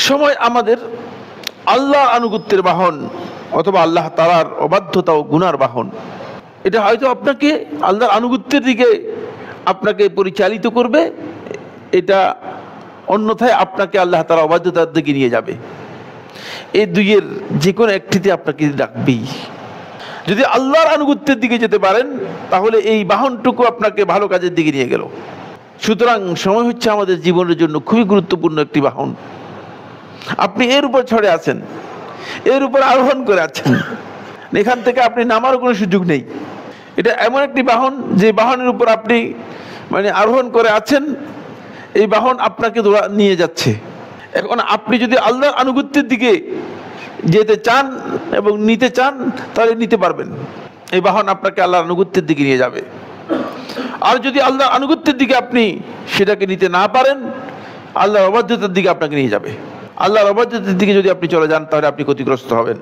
সময় আমাদের আল্লাহ আনুগত্যের বাহন অথবা আল্লাহ তাআলার অবাধ্যতা ও গুনার বাহন। এটা হয়তো আপনাকে আল্লাহর আনুগত্যের দিকে আপনাকে পরিচালিত করবে, এটা অন্যথায় আপনাকে আল্লাহ তাআলার অবাধ্যতার দিকে নিয়ে যাবে। এই দুইয়ের যে কোনো একটিতে আপনাকে ডাকবেই। যদি আল্লাহর আনুগত্যের দিকে যেতে পারেন তাহলে এই বাহনটুকু আপনাকে ভালো কাজের দিকে নিয়ে গেল। সুতরাং সময় হচ্ছে আমাদের জীবনের জন্য খুবই গুরুত্বপূর্ণ একটি বাহন। আপনি এর উপর চড়ে আছেন, এর উপর আরোহণ করে আছেন, এখান থেকে আপনি নামার কোনো সুযোগ নেই। এটা এমন একটি বাহন যে বাহনের উপর আপনি আরোহণ করে আছেন, এই বাহন আপনাকে নিয়ে যাচ্ছে। এখন আপনি যদি আল্লাহর আনুগত্যের দিকে যেতে চান এবং নিতে চান তাহলে নিতে পারবেন। এই বাহন আপনাকে আল্লাহর আনুগত্যের দিকে নিয়ে যাবে। আর যদি আল্লাহর আনুগত্যের দিকে আপনি সেটাকে নিতে না পারেন, আল্লাহর অবাধ্যতার দিকে আপনাকে নিয়ে যাবে। আল্লাহর অবাধ্যতার দিকে যদি আপনি চলে যান তাহলে আপনি ক্ষতিগ্রস্ত হবেন।